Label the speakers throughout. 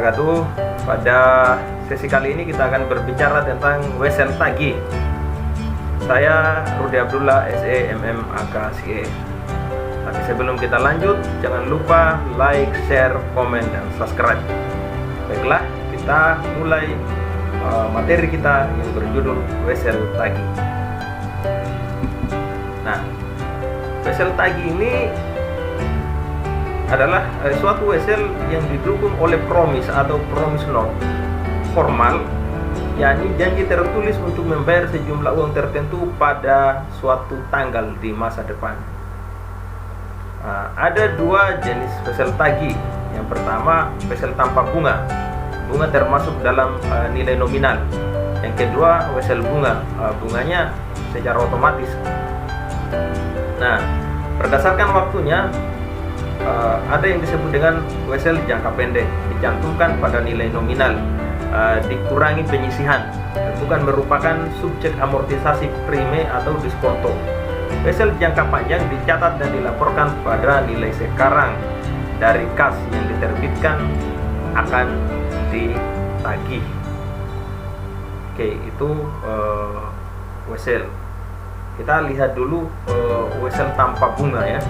Speaker 1: wabarakatuh. Pada sesi kali ini kita akan berbicara tentang wesel tagih. Saya Rudi Abdullah, SE MM AK CE. Tapi sebelum kita lanjut, jangan lupa like, share, komen, dan subscribe. Baiklah, kita mulai materi kita yang berjudul wesel tagih. Nah, wesel tagih ini adalah suatu wesel yang didukung oleh promise atau promise note formal, yakni janji tertulis untuk membayar sejumlah uang tertentu pada suatu tanggal di masa depan. Ada dua jenis wesel tagih. Yang pertama, wesel tanpa bunga. Bunga termasuk dalam nilai nominal. Yang kedua, wesel bunga. Bunganya secara otomatis. Nah, berdasarkan waktunya, ada yang disebut dengan wesel jangka pendek, dicantumkan pada nilai nominal, dikurangi penyisihan, bukan merupakan subjek amortisasi prime atau diskonto. Wesel jangka panjang dicatat dan dilaporkan pada nilai sekarang dari kas yang diterbitkan akan ditagih. Oke, itu wesel. Kita lihat dulu wesel tanpa bunga ya.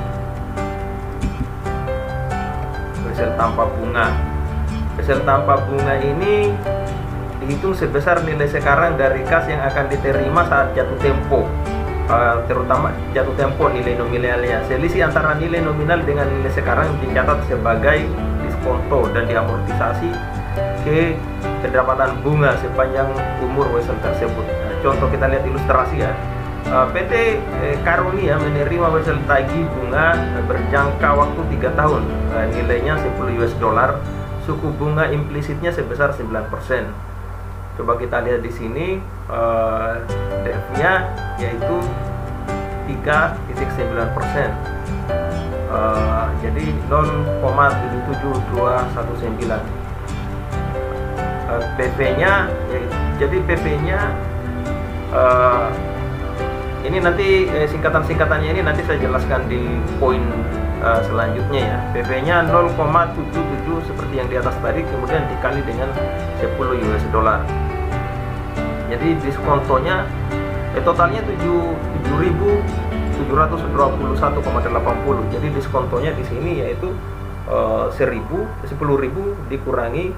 Speaker 1: Wesel tanpa bunga. Wesel tanpa bunga ini dihitung sebesar nilai sekarang dari kas yang akan diterima saat jatuh tempo, terutama jatuh tempo nilai nominalnya. Selisih antara nilai nominal dengan nilai sekarang dicatat sebagai diskonto dan diamortisasi ke pendapatan bunga sepanjang umur wesel tersebut. Nah, contoh kita lihat ilustrasi ya. PT Karunia menerima wesel tagih bunga berjangka waktu 3 tahun, nilainya $10. Suku bunga implisitnya sebesar 9%. Coba kita lihat di sini, DF-nya yaitu 3,9%. Jadi 0,77219. PV-nya jadi PV-nya ini nanti singkatan-singkatannya ini nanti saya jelaskan di poin selanjutnya ya. PV-nya 0,77 seperti yang di atas tadi, kemudian dikali dengan $10. Jadi diskontonya totalnya 7.721,80. Jadi diskontonya di sini yaitu 10.000 dikurangi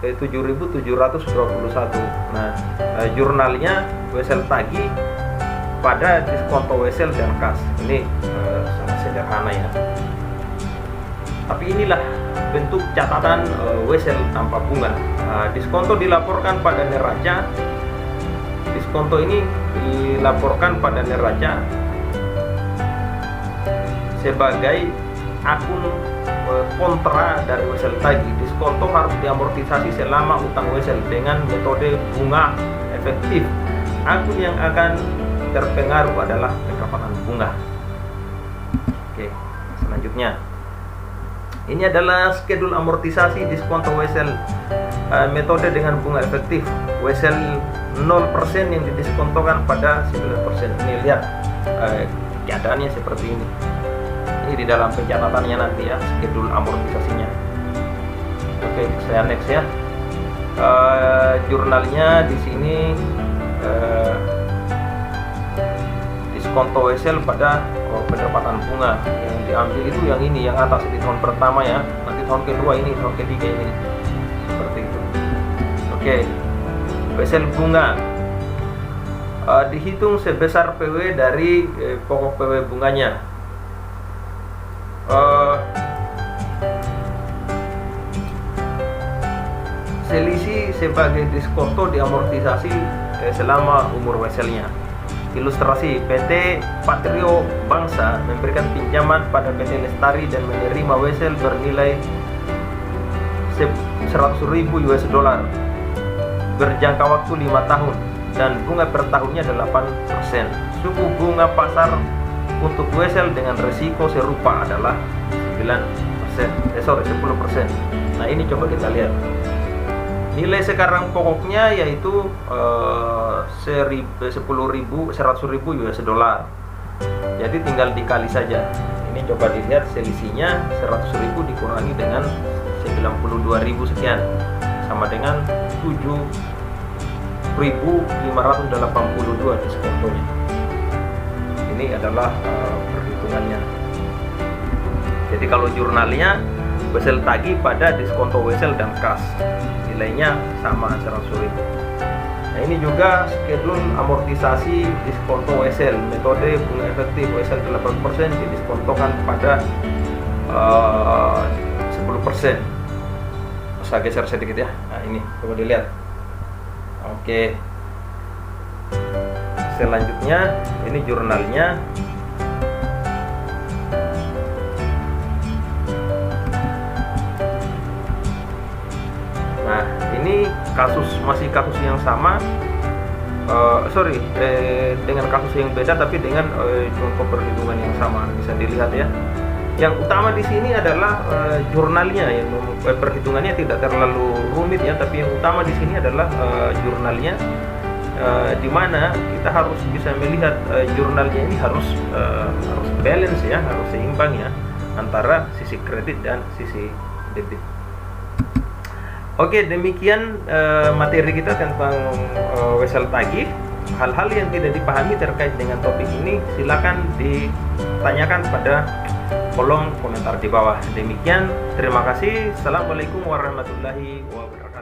Speaker 1: 7.721. Nah, jurnalnya wesel tagih pada diskonto wesel dan kas. Ini sangat sederhana ya. Tapi inilah bentuk catatan wesel tanpa bunga. Diskonto dilaporkan pada neraca. Diskonto ini dilaporkan pada neraca sebagai akun kontra dari wesel tagih. Diskonto harus diamortisasi selama utang wesel dengan metode bunga efektif. Akun yang akan terpengaruh adalah pendapatan bunga. Oke, selanjutnya ini adalah skedul amortisasi diskonto wesel metode dengan bunga efektif. Wesel 0% yang didiskontokan pada 9%. Ini lihat keadaannya seperti ini. Ini di dalam pencatatannya nanti ya, skedul amortisasinya. Oke, saya next ya. Jurnalnya di sini diskonto wesel pada pendapatan bunga. Yang diambil itu yang ini, yang atas di tahun pertama ya. Nanti tahun kedua ini, tahun ketiga ini. Seperti itu. Oke. Wesel bunga dihitung sebesar PW dari pokok PW bunganya. Selisih sebagai diskonto diamortisasi selama umur weselnya. Ilustrasi, PT Patrio Bangsa memberikan pinjaman pada PT Lestari dan menerima wesel bernilai $100.000 berjangka waktu 5 tahun dan bunga per tahunnya 8%. Suku bunga pasar untuk wesel dengan risiko serupa adalah 10%. Nah, ini coba kita lihat. Nilai sekarang pokoknya yaitu $100.000. Jadi tinggal dikali saja. Ini coba dilihat selisihnya 100.000 dikurangi dengan 92.000 sekian. sama dengan 7.582 diskontonya. Ini adalah perhitungannya. Jadi kalau jurnalnya wesel tagih pada diskonto wesel dan kas, nilainya sama 100.000. Nah, ini juga schedule amortisasi diskonto wesel, metode bunga efektif wesel 8% didiskontokan pada 10%. Saya geser sedikit ya. Nah, ini coba dilihat. Oke. Selanjutnya ini jurnalnya. Nah, ini masih kasus yang sama. Dengan kasus yang beda tapi dengan contoh perhitungan yang sama, bisa dilihat ya. Yang utama di sini adalah jurnalnya, yang perhitungannya tidak terlalu rumit ya, tapi yang utama di sini adalah jurnalnya, di mana kita harus bisa melihat jurnalnya ini harus balance ya, harus seimbang ya antara sisi kredit dan sisi debit. Oke, demikian materi kita tentang wesel tagih. Hal-hal yang tidak dipahami terkait dengan topik ini silakan ditanyakan pada kolom komentar di bawah. Demikian, terima kasih. Assalamualaikum warahmatullahi wabarakatuh.